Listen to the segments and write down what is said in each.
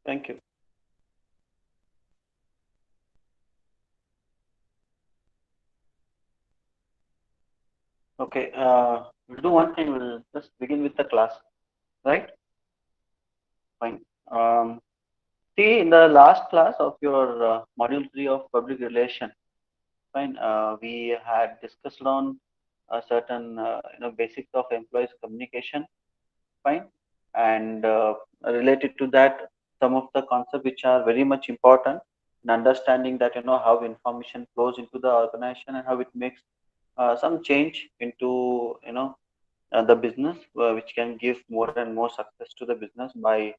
Thank you. Okay, we'll do one thing. We'll just begin with the class, right? Fine. Um, See, in the last class of your module 3 of public relation, fine, we had discussed on a certain, basics of employees communication, fine, and related to that, some of the concepts which are very much important in understanding that, how information flows into the organization and how it makes some change into, the business, which can give more and more success to the business by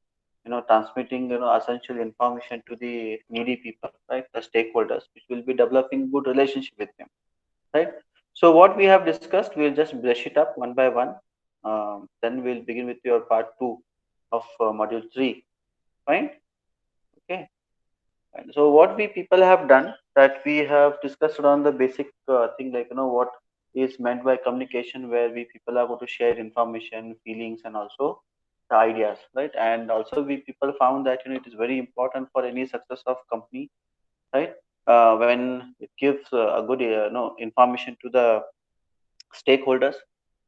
transmitting essential information to the needy people, right, the stakeholders, which will be developing good relationship with them, right. So what we have discussed, we'll just brush it up one by one. Then we'll begin with your part 2 of module 3, fine. Okay. And so what we people have done, that we have discussed on the basic thing, like what is meant by communication, where we people are going to share information, feelings, and also the ideas, right? And also we people found that it is very important for any success of company, right? When it gives a good information to the stakeholders,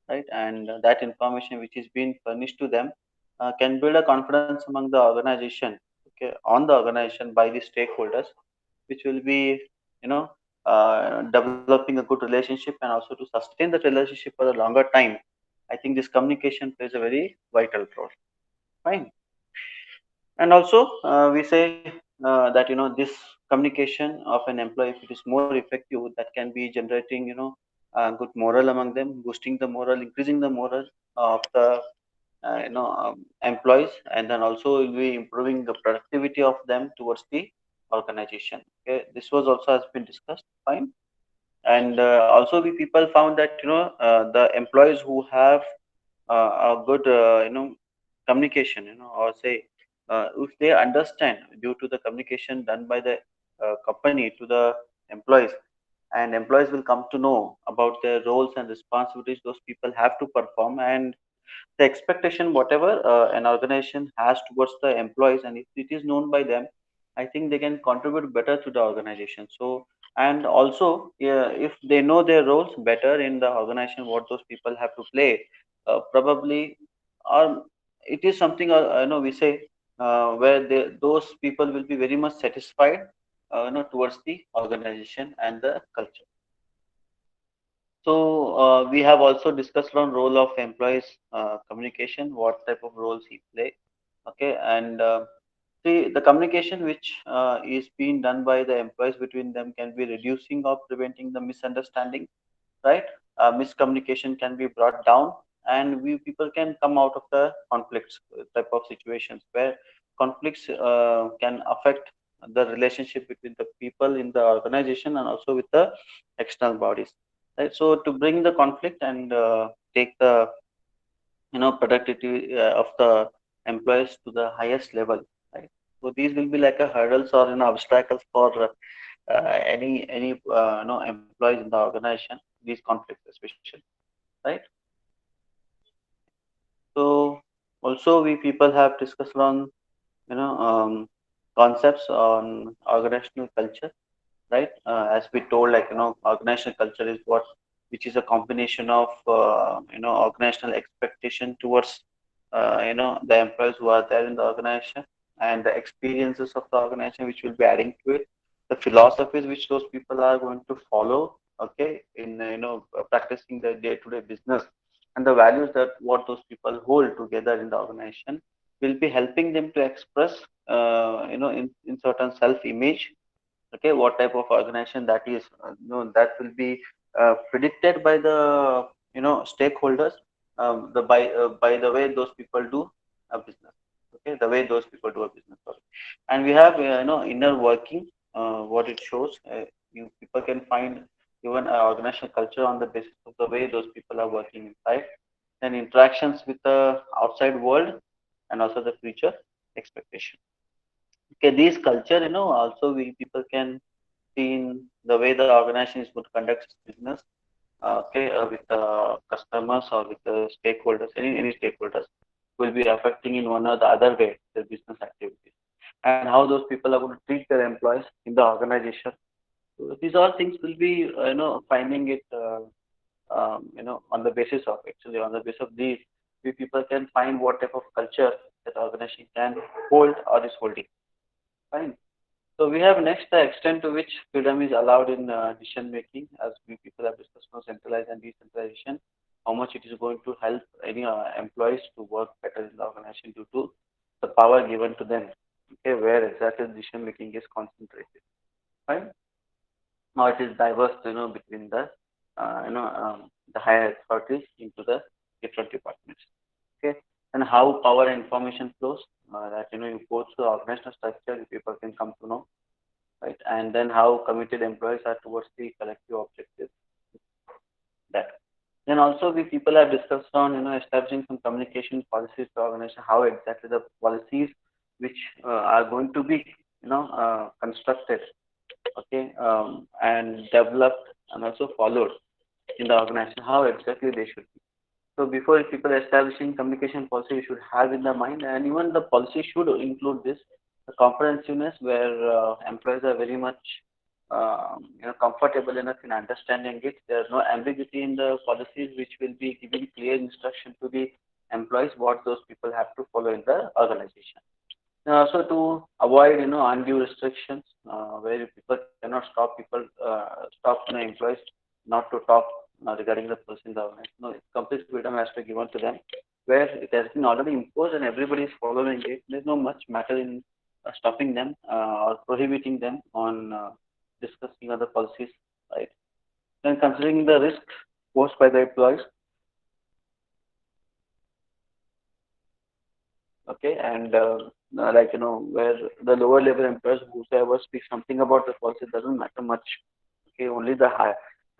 right? And that information which is being furnished to them can build a confidence among the organization, okay, on the organization by the stakeholders, which will be, you know, developing a good relationship and also to sustain that relationship for a longer time. I think this communication plays a very vital role. Fine. And also, we say that this communication of an employee, if it is more effective, that can be generating good morale among them, boosting the morale, increasing the morale of the employees, and then also will be improving the productivity of them towards the organization. Okay, this was also has been discussed. Fine. And also we people found that the employees who have a good communication, or say if they understand due to the communication done by the company to the employees, and employees will come to know about their roles and responsibilities those people have to perform, and the expectation whatever an organization has towards the employees, and if it is known by them, I think they can contribute better to the organization. So, and also, yeah, if they know their roles better in the organization, what those people have to play, probably, or it is something we say where those people will be very much satisfied towards the organization and the culture. So we have also discussed on role of employees communication, what type of roles he play. Okay, and see, the communication which is being done by the employees between them can be reducing or preventing the misunderstanding, right? Miscommunication can be brought down, and we people can come out of the conflicts type of situations where conflicts can affect the relationship between the people in the organization and also with the external bodies, right? So to bring the conflict and take the productivity of the employees to the highest level, right? So these will be like a hurdles or obstacles for any employees in the organization, these conflicts especially, right? So also we people have discussed on you know um, concepts on organizational culture, right? As we told, like organizational culture is what, which is a combination of organizational expectation towards the employees who are there in the organization, and the experiences of the organization which will be adding to it, the philosophies which those people are going to follow, okay, in practicing the day-to-day business, and the values that what those people hold together in the organization will be helping them to express in certain self-image, okay, what type of organization that is, that will be predicted by the stakeholders, by the way those people do a business, okay, the way those people do a business, sorry. And we have inner working, what it shows, you people can find even organizational culture on the basis of the way those people are working inside, and interactions with the outside world, and also the future expectation. Okay, these culture, also we people can see in the way the organization is going to conduct its business, okay, with the customers or with the stakeholders, any stakeholders will be affecting in one or the other way their business activities. and how those people are going to treat their employees in the organization. So these all things will be, finding it, on the basis of, actually, on the basis of these, we people can find what type of culture that organization can hold or is holding. Fine. So we have next the extent to which freedom is allowed in decision making, as we people have discussed now, centralized and decentralization, how much it is going to help any employees to work better in the organization due to the power given to them. Okay, where exactly decision making is concentrated. Right? Now it is diverse, between the higher authorities into the different departments. Okay, and how power and information flows. That you go through the organizational structure, people can come to know, right? And then how committed employees are towards the collective objectives. That. Then also we people have discussed on establishing some communication policies to organization, how exactly the policies which are going to be constructed, okay, and developed and also followed in the organization, how exactly they should be. So before people establishing communication policy, you should have in the mind, and even the policy should include this, the comprehensiveness, where employees are very much comfortable enough in understanding it. There is no ambiguity in the policies, which will be giving clear instruction to the employees what those people have to follow in the organization. And also to avoid undue restrictions, where people cannot stop people stop employees not to talk regarding the person governance. No, complete freedom has to be given to them, where it has been already imposed and everybody is following it. There's no much matter in stopping them or prohibiting them on discussing other policies, right? Then considering the risk posed by the employees, okay, and where the lower level employees whosoever speaks something about the policy doesn't matter much. Okay, only the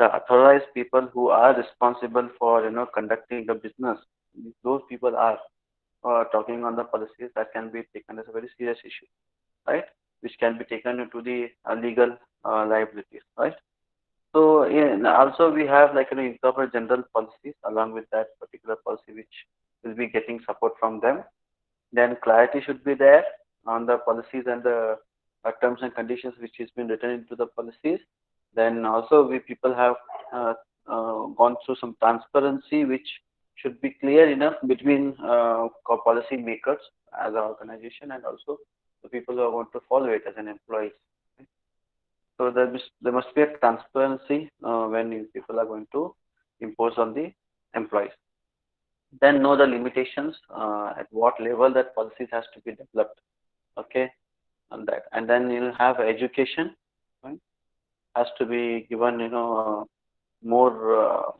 authorized people who are responsible for conducting the business, those people are talking on the policies that can be taken as a very serious issue, right? Which can be taken into the legal liabilities, right? So yeah, and also we have incorporate general policies along with that particular policy which will be getting support from them. Then clarity should be there on the policies and the terms and conditions which has been written into the policies. Then also we people have gone through some transparency which should be clear enough between policy makers as an organization and also the people who are going to follow it as an employees. So there must be a transparency when people are going to impose on the employees. Then know the limitations at what level that policies has to be developed. Okay, on that, and then have education, right? Has to be given more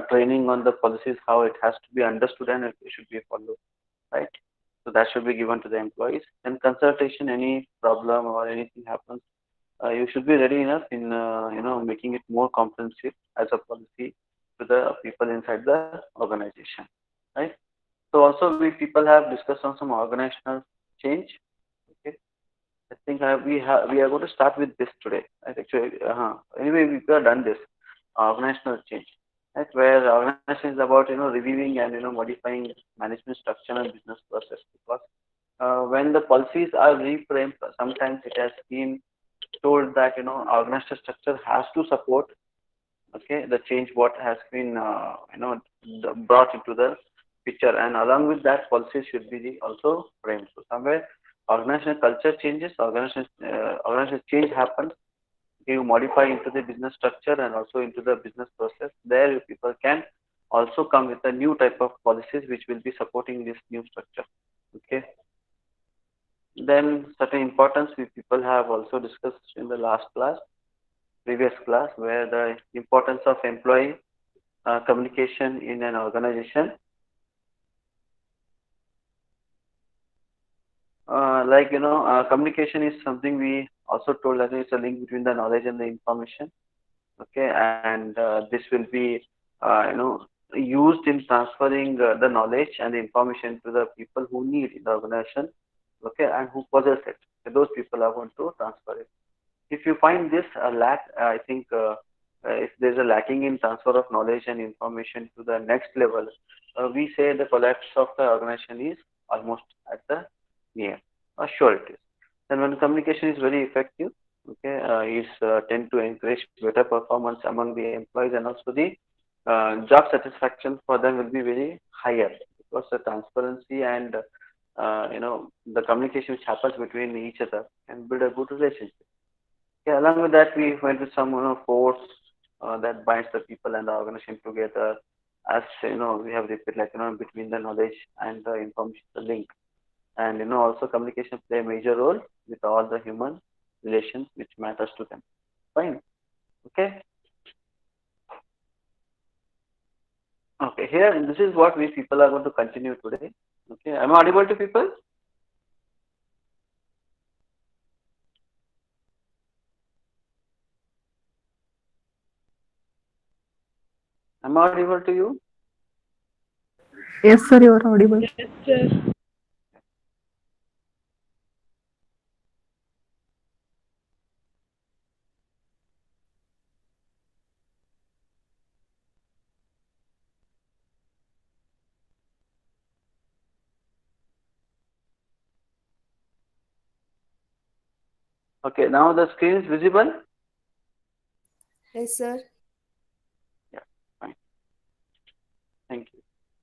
training on the policies, how it has to be understood and it should be followed, right? So that should be given to the employees. And consultation, any problem or anything happens, you should be ready enough in making it more comprehensive as a policy to the people inside the organization, right? So also we people have discussed on some organizational change. Okay, I think we are going to start with this today. Right? Actually, anyway, we have done this organizational change. Right? Where organization is about reviewing and modifying management structure and business process, because when the policies are reframed, sometimes it has been told that organizational structure has to support, okay, the change what has been brought into the picture, and along with that policy should be also framed. So somewhere organizational culture changes, organizational change happens, you modify into the business structure and also into the business process. There people can also come with a new type of policies which will be supporting this new structure. Okay, then certain importance we people have also discussed in the last class, previous class, where the importance of employee communication in an organization. Communication is something we also told that it's a link between the knowledge and the information. Okay, and this will be used in transferring the knowledge and the information to the people who need in the organization. Okay, and who possess it. So those people are going to transfer it. If you find this a lack, I think if there's a lacking in transfer of knowledge and information to the next level, we say the collapse of the organization is almost at the near. Sure it is. Then when communication is very effective, okay, it's tend to encourage better performance among the employees, and also the job satisfaction for them will be very higher, because the transparency and the communication which happens between each other can build a good relationship. Okay, along with that, we went with some force that binds the people and the organization together. As we have repeated, like between the knowledge and the information, the link, and also communication play a major role with all the human relations which matters to them. Fine. Okay. Okay. Here, this is what we people are going to continue today. Okay. Am I audible to people? Am I audible to you? Yes, sir, you are audible. Yes, sir. Okay. Now the screen is visible. Yes, sir. Yeah. Fine. Thank you.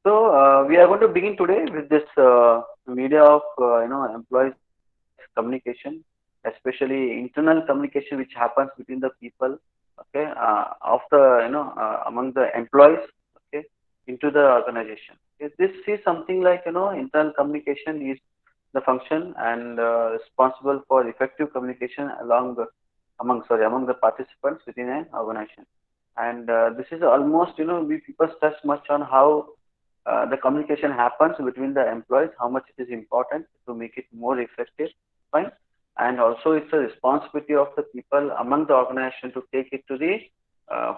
So we are going to begin today with this media of employees communication, especially internal communication which happens between the people. Okay, of the among the employees. Okay, into the organization. Okay, this is something like internal communication is the function and responsible for effective communication among the participants within an organization. And this is almost we people stress much on how the communication happens between the employees, how much it is important to make it more effective. Fine. And also it's a responsibility of the people among the organization to take it to the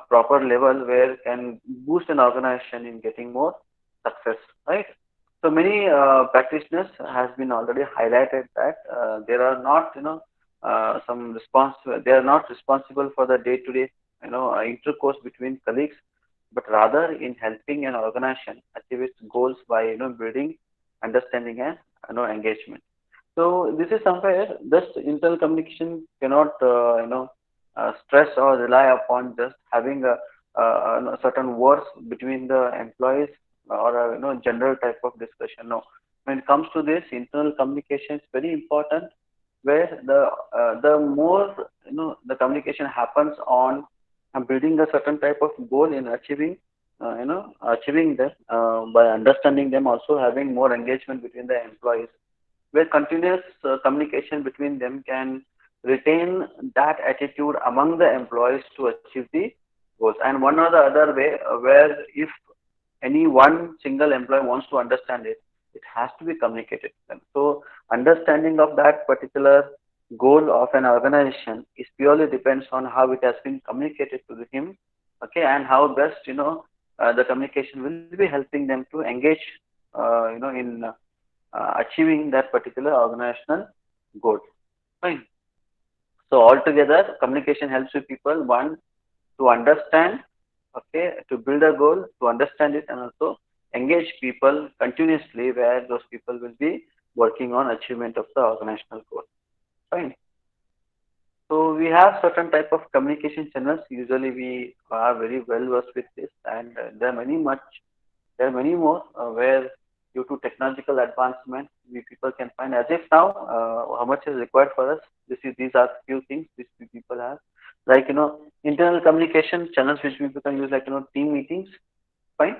proper level where can boost an organization in getting more success, right? So many practitioners has been already highlighted that there are not some response they are not responsible for the day to day intercourse between colleagues, but rather in helping an organization achieve its goals by building understanding and engagement. So this is somewhere just internal communication cannot stress or rely upon just having a certain words between the employees or a general type of discussion. No, when it comes to this internal communication, is very important, where the more the communication happens on building a certain type of goal in achieving them by understanding them, also having more engagement between the employees, where continuous communication between them can retain that attitude among the employees to achieve the goals. And one or the other way, where if any one single employee wants to understand it, it has to be communicated to them. So understanding of that particular goal of an organization is purely depends on how it has been communicated to him, okay, and how best the communication will be helping them to engage in achieving that particular organizational goal. Fine. So altogether, communication helps you people, one, to understand, okay, to build a goal, to understand it, and also engage people continuously, where those people will be working on achievement of the organizational goal. Fine. So we have certain type of communication channels. Usually we are very well versed with this, and there are many more where due to technological advancement, we people can find as if now how much is required for us. These are few things which we people have, like internal communication channels which we people can use, like team meetings, fine,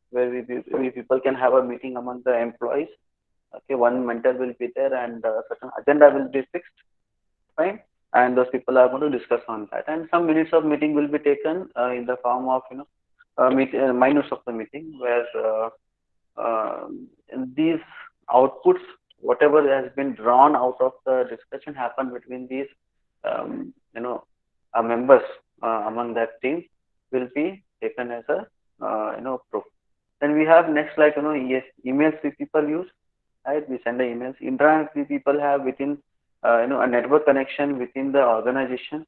where we people can have a meeting among the employees. Okay, one mentor will be there and certain agenda will be fixed, fine, and those people are going to discuss on that, and some minutes of meeting will be taken in the form of minutes of the meeting, where uh, these outputs, whatever has been drawn out of the discussion happen between these um, members among that team, will be taken as a proof. Then we have next, like yes, emails we people use, right? We send the emails. Intranet we people have within a network connection within the organization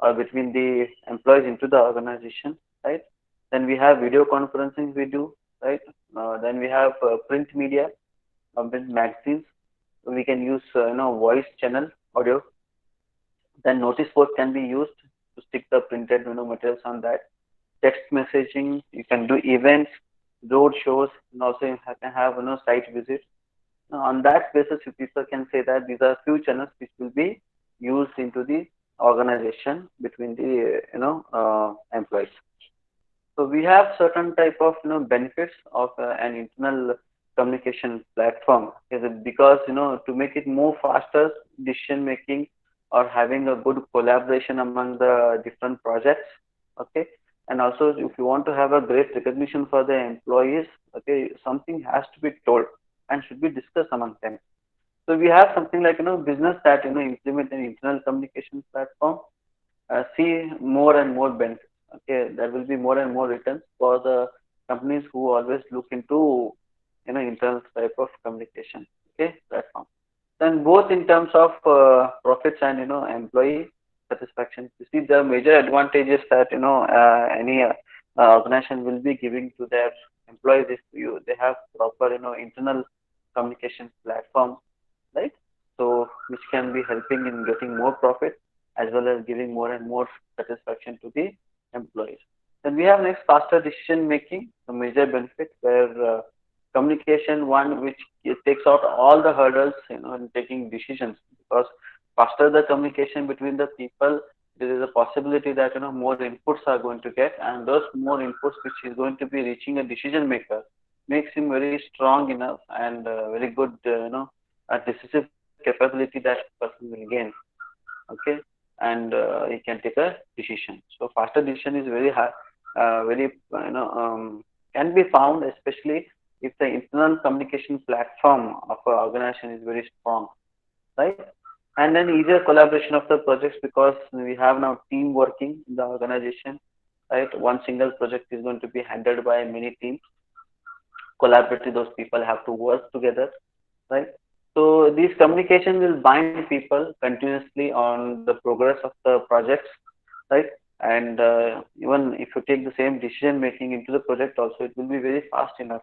or between the employees into the organization, right? Then we have video conferencing we do, right? Then we have print media, print magazines. We can use voice channel, audio. Then notice board can be used to stick the printed materials on that. Text messaging, you can do events, road shows, and also you can have site visits. On that basis, you people can say that these are few channels which will be used into the organization between the employees. So we have certain type of benefits of an internal communication platform. Is it because to make it more faster decision making or having a good collaboration among the different projects, okay, and also if you want to have a great recognition for the employees, okay, something has to be told and should be discussed among them. So we have something like business that implement an internal communication platform, see more and more benefits. Okay, there will be more and more returns for the companies who always look into internal type of communication. Okay, platform. Then both in terms of profits and employee satisfaction, you see the major advantages that any organization will be giving to their employees if they have proper internal communication platform, right? So which can be helping in getting more profit as well as giving more and more satisfaction to the employees. Then we have next faster decision making, a major benefit where communication one which it takes out all the hurdles in taking decisions, because faster the communication between the people, there is a possibility that more inputs are going to get, and those more inputs which is going to be reaching a decision maker makes him very strong enough and very good a decisive capability that person will gain. Okay, and he can take a decision. So faster decision is very high, very can be found especially if the internal communication platform of an organization is very strong, right? And then easier collaboration of the projects because we have now team working in the organization, right? One single project is going to be handled by many teams. Collaboratively, those people have to work together, right? So these communication will bind people continuously on the progress of the projects, right? And even if you take the same decision making into the project, also it will be very fast enough,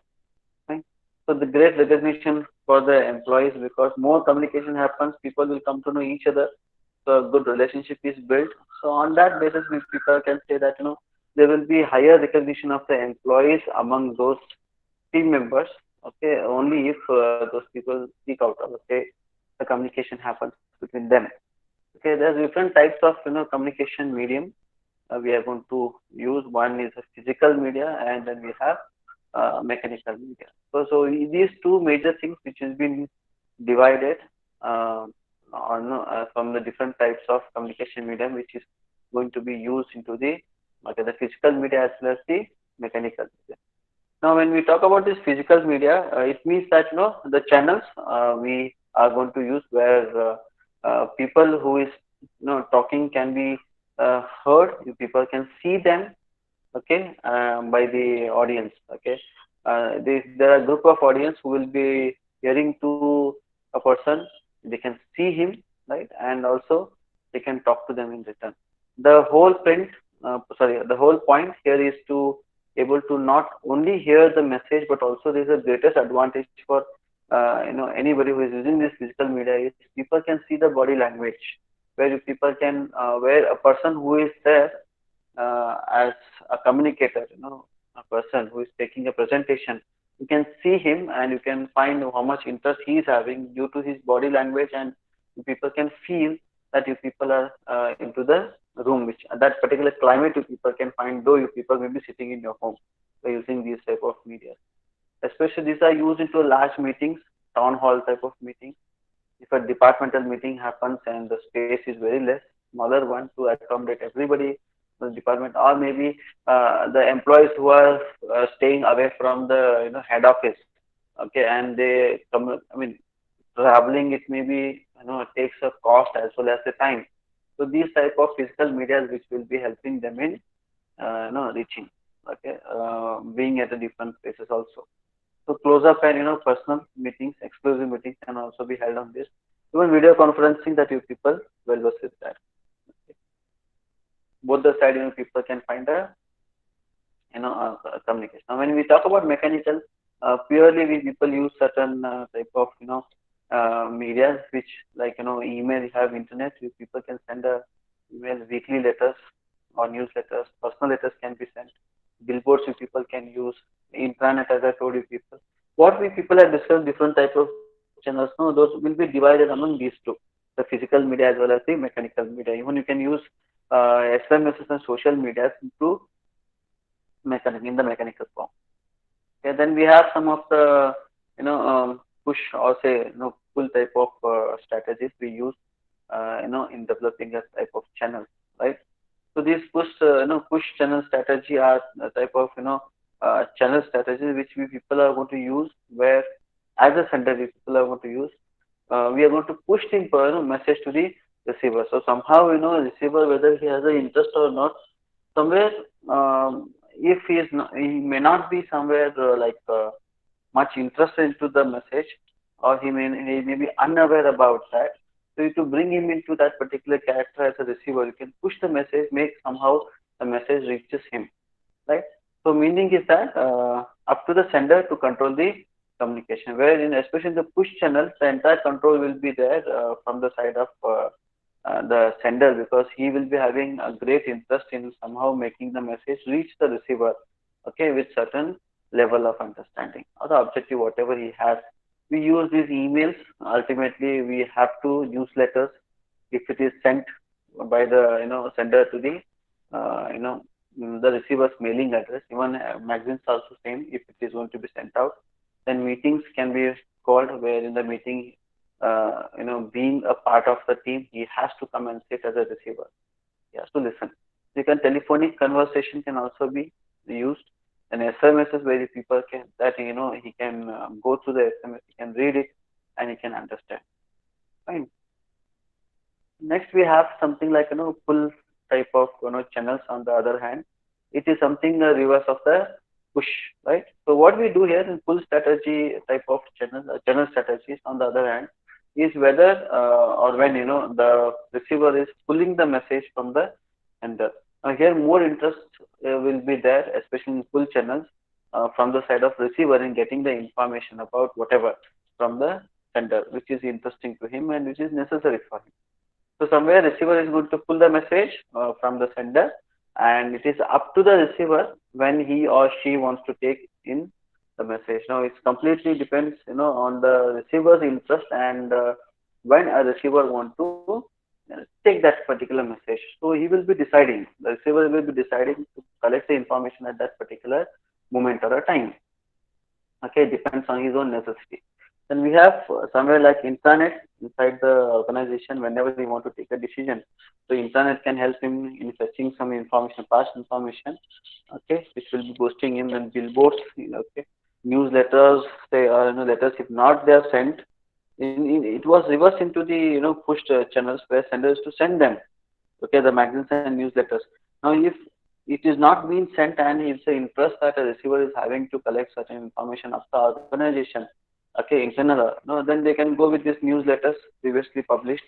right? So the great recognition for the employees, because more communication happens, people will come to know each other. So a good relationship is built. So on that basis, we people can say that there will be higher recognition of the employees among those team members. Okay, only if those people speak out. Okay, the communication happens between them. Okay, there's different types of communication medium we are going to use. One is a physical media, and then we have mechanical media. So these two major things which has been divided uh, from the different types of communication medium which is going to be used into the physical media as well as the mechanical media. Now, when we talk about this physical media, it means that the channels we are going to use where people who is talking can be heard. You people can see them, okay, by the audience. Okay, there are a group of audience who will be hearing to a person. They can see him, right, and also they can talk to them in return. The whole the whole point here is to able to not only hear the message, but also there is a greatest advantage for anybody who is using this physical media is people can see the body language, where people can where a person who is there as a communicator, a person who is taking a presentation, you can see him and you can find how much interest he is having due to his body language, and people can feel that you people are into the room, which that particular climate you people can find, though you people may be sitting in your home by using these type of media. Especially these are used into large meetings, town hall type of meetings. If a departmental meeting happens and the space is very less, smaller one to accommodate everybody in the department, or maybe the employees who are staying away from the head office, okay, and they come. I mean, traveling it may be it takes a cost as well as the time. So these type of physical media which will be helping them in reaching, okay, being at the different places also. So close up and personal meetings, exclusive meetings can also be held on this. Even video conferencing that you people well versed with that. Okay. Both the side people can find a communication. Now when we talk about mechanical, purely we people use certain type of media, which like email, you have internet, you people can send a email, weekly letters or newsletters, personal letters can be sent, billboards you people can use, intranet as I told you people. What we people have discussed different types of channels, no, those will be divided among these two, the physical media as well as the mechanical media. Even you can use SMSs and social media to mechanic in the mechanical form. Okay, then we have some of the push or say pull type of strategies we use in developing a type of channel, right? So these push channel strategy are a type of channel strategy which we people are going to use, where as a sender we people are going to use, we are going to push the message to the receiver. So somehow receiver, whether he has an interest or not, somewhere, if he is not, he may not be somewhere much interested into the message, or he may be unaware about that. So to bring him into that particular character as a receiver, you can push the message, make somehow the message reaches him, right? So meaning is that up to the sender to control the communication, where in especially in the push channel, the entire control will be there from the side of the sender, because he will be having a great interest in somehow making the message reach the receiver, okay, with certain level of understanding or the objective whatever he has. We use these emails. Ultimately, we have to newsletters if it is sent by the sender to the the receiver's mailing address. Even magazines also same. If it is going to be sent out, then meetings can be called, where in the meeting, being a part of the team, he has to come and sit as a receiver. He has to listen. You can telephonic conversation can also be used. And SMSs, where the people can that he can go through the SMS, he can read it, and he can understand. Fine. Next, we have something like pull type of channels. On the other hand, it is something reverse of the push, right? So what we do here in pull strategy type of channel strategies, on the other hand, is whether or when the receiver is pulling the message from the sender. Now here more interest will be there, especially in pull channels, from the side of receiver in getting the information about whatever from the sender, which is interesting to him and which is necessary for him. So somewhere receiver is going to pull the message from the sender, and it is up to the receiver when he or she wants to take in the message. Now it completely depends, on the receiver's interest, and when a receiver want to take that particular message. So he will be deciding. The receiver will be deciding to collect the information at that particular moment or a time. Okay, depends on his own necessity. Then we have somewhere like intranet inside the organization whenever he want to take a decision. So intranet can help him in fetching some information, past information, okay, which will be boosting him. And billboards, okay, newsletters, say, letters, if not they are sent, it was reversed into the pushed channels where senders to send them, okay, the magazines and newsletters. Now if it is not being sent, and it's an interest that a receiver is having to collect certain information of the organization, okay, internal, no, then they can go with these newsletters previously published,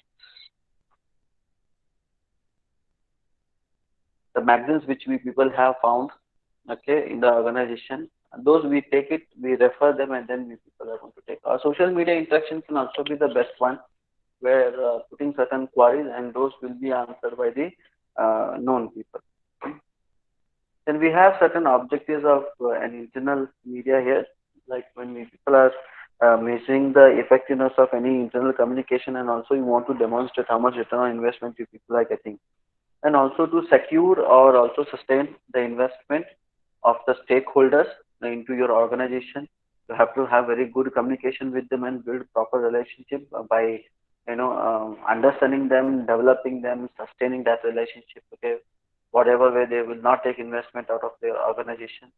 the magazines which we people have found, okay, in the organization. Those we take it, we refer them, and then we people are going to take. Our social media interaction can also be the best one, where putting certain queries, and those will be answered by the known people. Then we have certain objectives of an internal media here, like when we people are measuring the effectiveness of any internal communication, and also you want to demonstrate how much return on investment you people are getting, and also to secure or also sustain the investment of the stakeholders into your organization. You have to have very good communication with them and build proper relationship by understanding them, developing them, sustaining that relationship. Okay, whatever way they will not take investment out of their organization.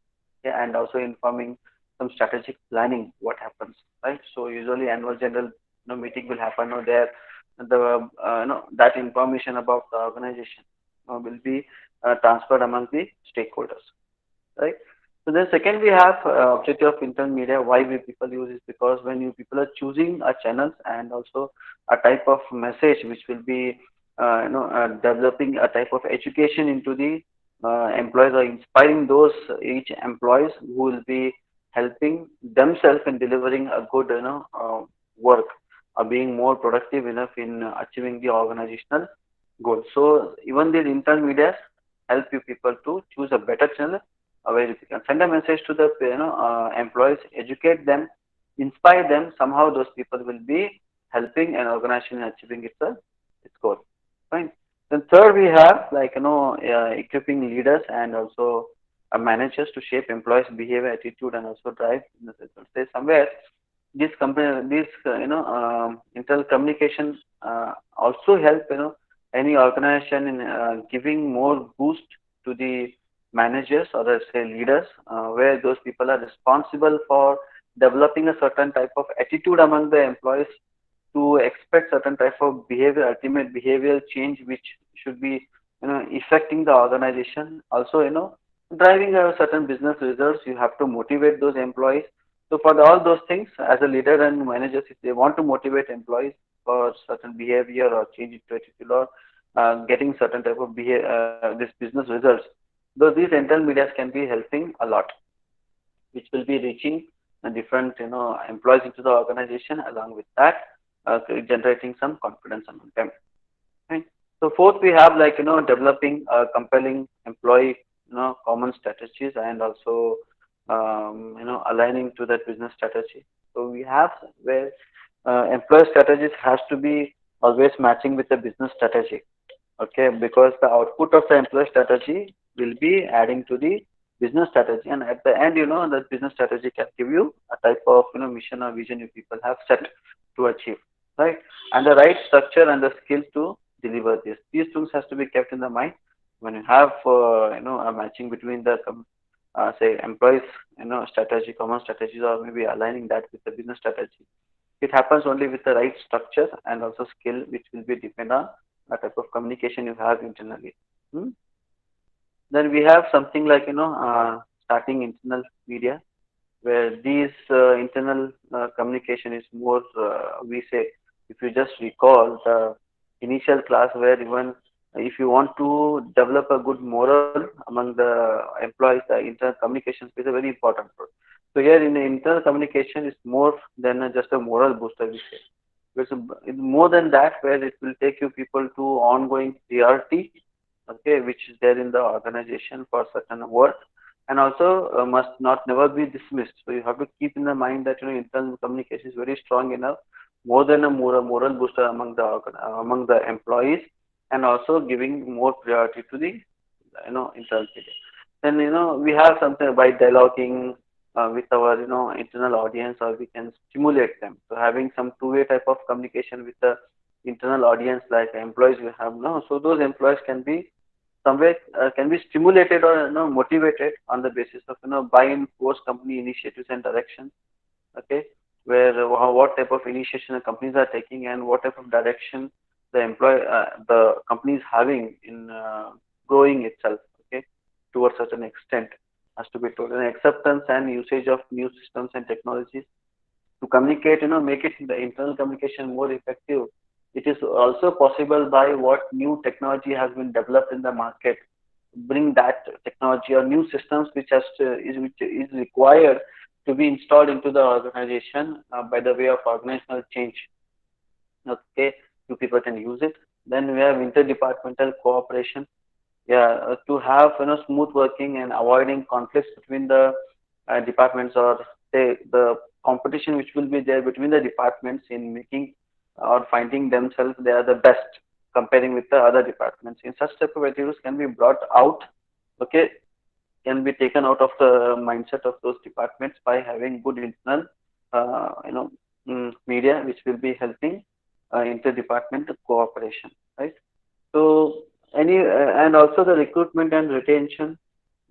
Yeah, and also informing some strategic planning what happens, right? So usually annual general meeting will happen, or there the that information about the organization will be transferred among the stakeholders, right? So then second we have objective of internal media. Why we people use is because when you people are choosing a channels and also a type of message which will be developing a type of education into the employees, or inspiring those each employees who will be helping themselves in delivering a good work. being more productive enough in achieving the organizational goals. So even these internal media help you people to choose a better channel where you can send a message to the employees, educate them, inspire them. Somehow those people will be helping an organization in achieving its goal. Fine. Then third we have like equipping leaders and also managers to shape employees' behavior, attitude, and also drive business results. Say somewhere this company, this internal communication also help any organization in giving more boost to the managers or let's say leaders, where those people are responsible for developing a certain type of attitude among the employees to expect certain type of behavior, ultimate behavioral change, which should be affecting the organization. Also, driving a certain business results. You have to motivate those employees. So for all those things, as a leader and managers, if they want to motivate employees for certain behavior or change into attitude or getting certain type of this business results, though these internal medias can be helping a lot, which will be reaching different employees into the organization. Along with that, generating some confidence among them. Right. So fourth, we have like developing compelling employee common strategies and also aligning to that business strategy. So we have where employee strategies has to be always matching with the business strategy. Okay, because the output of the employee strategy will be adding to the business strategy, and at the end, the business strategy can give you a type of mission or vision you people have set to achieve, right? And the right structure and the skill to deliver this. These things has to be kept in the mind when you have a matching between the say employees strategy, common strategies, or maybe aligning that with the business strategy. It happens only with the right structure and also skill, which will be depend on the type of communication you have internally. Hmm? Then we have something like starting internal media, where these internal communication is more, we say, if you just recall the initial class where even if you want to develop a good moral among the employees, the internal communication plays a very important role. So here in the internal communication is more than just a moral booster, we say. It's more than that, where it will take you people to ongoing priority, okay, which is there in the organization for certain work, and also must not never be dismissed. So you have to keep in the mind that internal communication is very strong enough, more than a moral booster among among the employees, and also giving more priority to the internal media. Then we have something by dialoguing with our internal audience, or we can stimulate them. So having some two-way type of communication with the internal audience, like employees we have now, so those employees can be somewhere can be stimulated or motivated on the basis of buy and force company initiatives and direction. Okay, where what type of initiation the companies are taking and what type of direction the company is having in growing itself. Okay, towards such an extent has to be told. And acceptance and usage of new systems and technologies to communicate, make it the internal communication more effective. It is also possible by what new technology has been developed in the market. Bring that technology or new systems which is required to be installed into the organization by the way of organizational change. Okay, two people can use it. Then we have interdepartmental cooperation. Yeah, to have smooth working and avoiding conflicts between the departments, or say the competition which will be there between the departments in making or finding themselves they are the best comparing with the other departments. In such type of attitudes can be brought out. Okay, can be taken out of the mindset of those departments by having good internal media, which will be helping interdepartmental cooperation, right? So and also the recruitment and retention.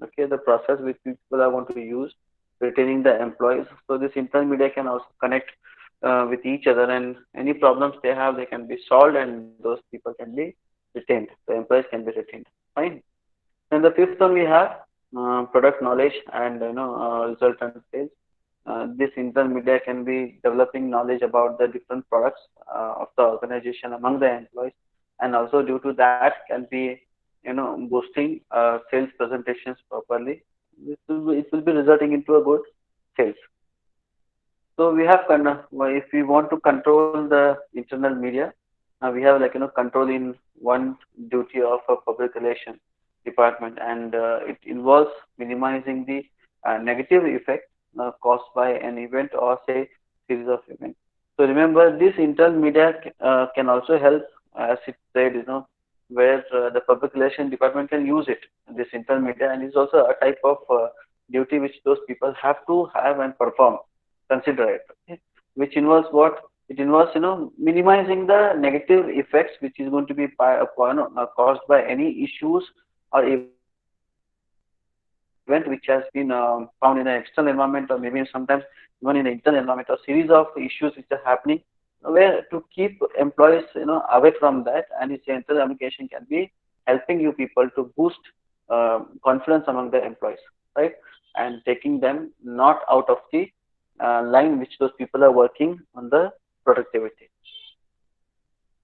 Okay, the process which people are want to use retaining the employees. So this internal media can also connect with each other, and any problems they have, they can be solved, and those people can be retained. The employees can be retained. Fine. And the fifth one we have product knowledge and resultant sales. This internal media can be developing knowledge about the different products of the organization among the employees, and also due to that can be boosting sales presentations properly. It will be resulting into a good sales. So we have if we want to control the internal media, we have control in one duty of a public relation department, and it involves minimizing the negative effect caused by an event or say series of events. So remember, this internal media can also help, as it said, where the public relation department can use it, this internal media, and is also a type of duty which those people have to have and perform, consider it, okay? Which involves what? It involves, minimizing the negative effects which is going to be caused by any issues or event which has been found in the external environment, or maybe sometimes even in the internal environment, or series of issues which are happening, where to keep employees, away from that, and its internal communication can be helping you people to boost confidence among the employees, right? And taking them not out of the line which those people are working on the productivity.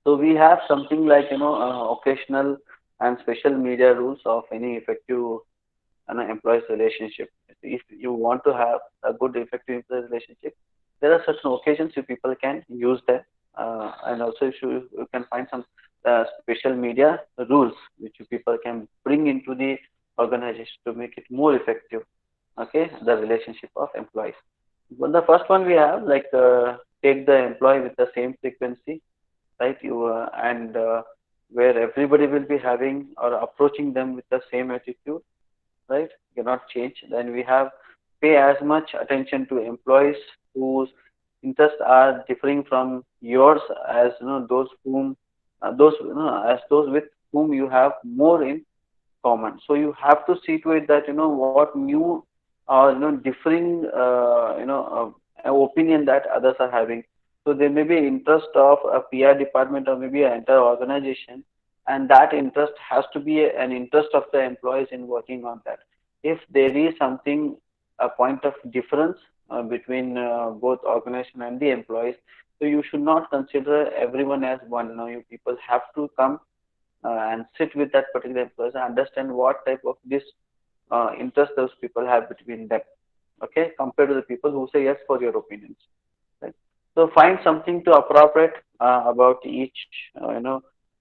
So we have something like occasional and special media rules of any effective employees relationship. If you want to have a good effective employee relationship, there are certain occasions you people can use them, and also you can find some special media rules which you people can bring into the organization to make it more effective. Okay, the relationship of employees. Well, the first one we have, take the employee with the same frequency, right? You and where everybody will be having or approaching them with the same attitude, right? Cannot change. Then we have pay as much attention to employees whose interests are differing from yours, as those whom those as those with whom you have more in common. So you have to see to it that what new or differing opinion that others are having. So there may be interest of a PR department or maybe an entire organization, and that interest has to be an interest of the employees in working on that. If there is something, a point of difference between both organization and the employees, so you should not consider everyone as one. No, you people have to come and sit with that particular employees and understand what type of this interest those people have between them. Okay, compared to the people who say yes for your opinions. Right. So find something to appropriate about each,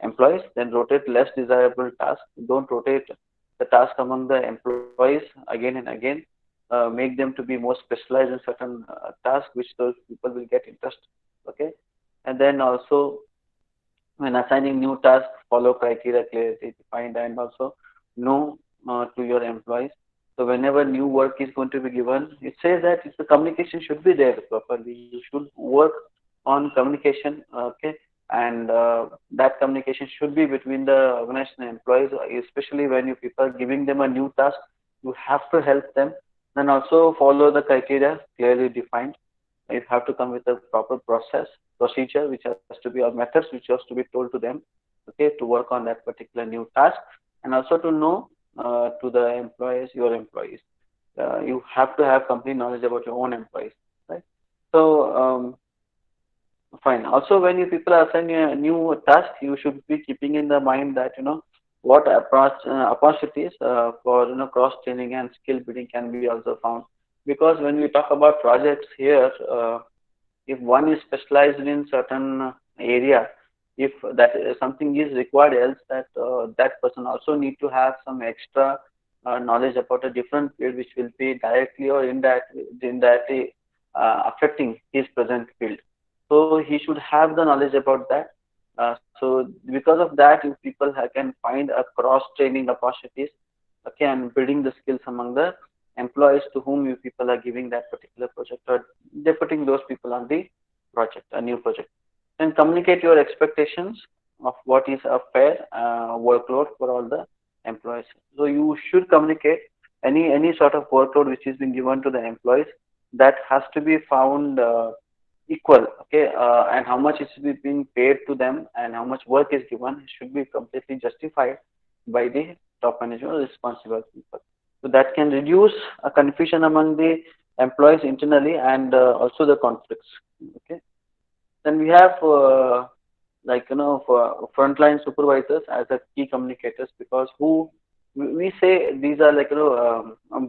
employees. Then rotate less desirable tasks. Don't rotate the task among the employees again and again. Make them to be more specialized in certain tasks which those people will get interest. Okay, and then also when assigning new tasks, follow criteria clearly defined and also know to your employees. So whenever new work is going to be given, it says that the communication should be there properly. You should work on communication, okay, and that communication should be between the organization and employees, especially when you people are giving them a new task. You have to help them. Then also follow the criteria clearly defined. You have to come with a proper procedure, which has to be, or methods which has to be told to them, okay, to work on that particular new task, and also to know to the employees, your employees. You have to have complete knowledge about your own employees, right? So fine. Also, when you people are assigning a new task, you should be keeping in the mind that what opportunities for cross training and skill building can be also found. Because when we talk about projects here, if one is specialized in certain area, if that something is required else, that person also need to have some extra knowledge about a different field which will be directly or indirectly affecting his present field. So he should have the knowledge about that. So because of that, if people can find a cross training opportunities, okay, and building the skills among the employees to whom you people are giving that particular project, or they're putting those people on the project, a new project. And communicate your expectations of what is a fair workload for all the employees. So you should communicate any sort of workload which is being given to the employees, that has to be found equal, okay, and how much is being paid to them and how much work is given should be completely justified by the top management or responsible people. So that can reduce a confusion among the employees internally, and also the conflicts. Okay. Then we have for frontline supervisors as a key communicators, because who we say these are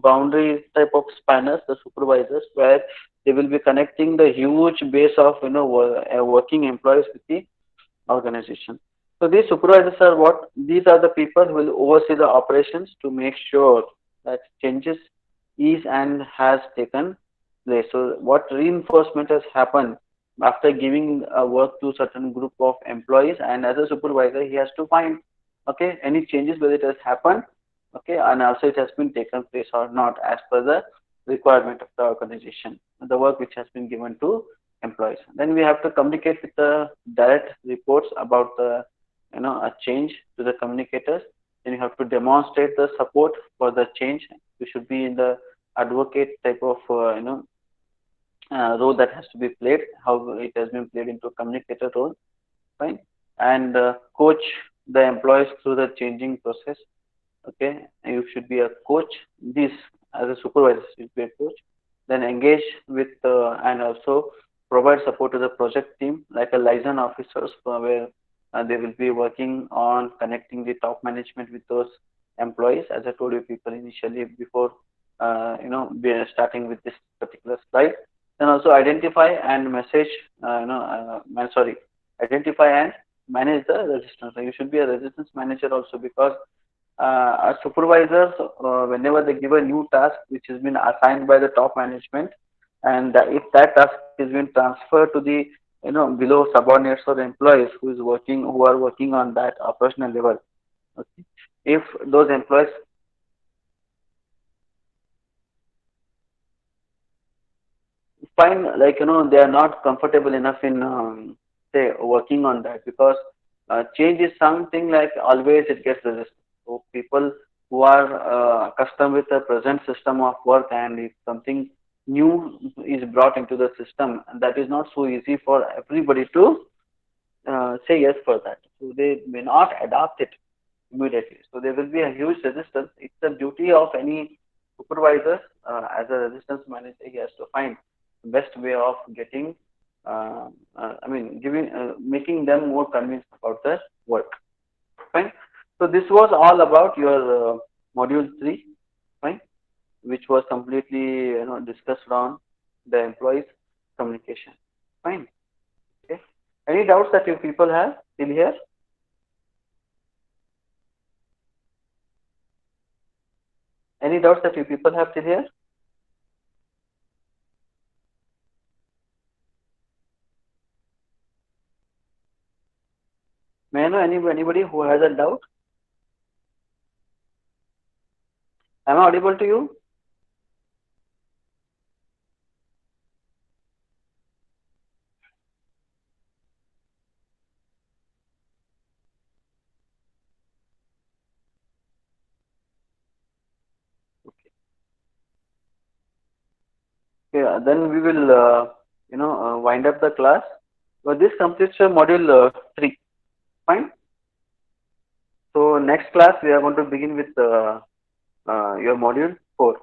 boundary type of spanners, the supervisors, where they will be connecting the huge base of working employees with the organization. So these supervisors are what? These are the people who will oversee the operations to make sure that changes is and has taken place. So what reinforcement has happened after giving work to certain group of employees, and as a supervisor he has to find, okay, any changes whether it has happened, okay, and also it has been taken place or not as per the requirement of the organization, the work which has been given to employees. Then we have to communicate with the direct reports about the a change to the communicators. Then you have to demonstrate the support for the change. You should be in the advocate type of role that has to be played, how it has been played into a communicator role, fine, and coach the employees through the changing process. Okay, you should be a coach. This as a supervisor should be a coach. Then engage with and also provide support to the project team like a liaison officers where they will be working on connecting the top management with those employees. As I told you people initially before, starting with this particular slide. Then also identify and message, identify and manage the resistance. So you should be a resistance manager also, because as supervisors, whenever they give a new task which has been assigned by the top management, and if that task is been transferred to the below subordinates or employees who are working on that operational level, okay, if those employees find like they are not comfortable enough in say working on that, because change is something like always it gets resisted. So people who are accustomed with the present system of work, and if something new is brought into the system, that is not so easy for everybody to say yes for that. So they may not adopt it immediately. So there will be a huge resistance. It's the duty of any supervisor as a resistance manager. He has to find the best way of getting, making them more convinced about the work. Fine. So this was all about your module 3, fine, which was completely discussed on the employees communication. Fine. Okay. Any doubts that you people have till here? Any doubts that you people have till here? May I know anybody who has a doubt? Am I audible to you? Okay. Yeah, then we will, wind up the class. But this completes your module 3. Fine. So next class we are going to begin with your module 4.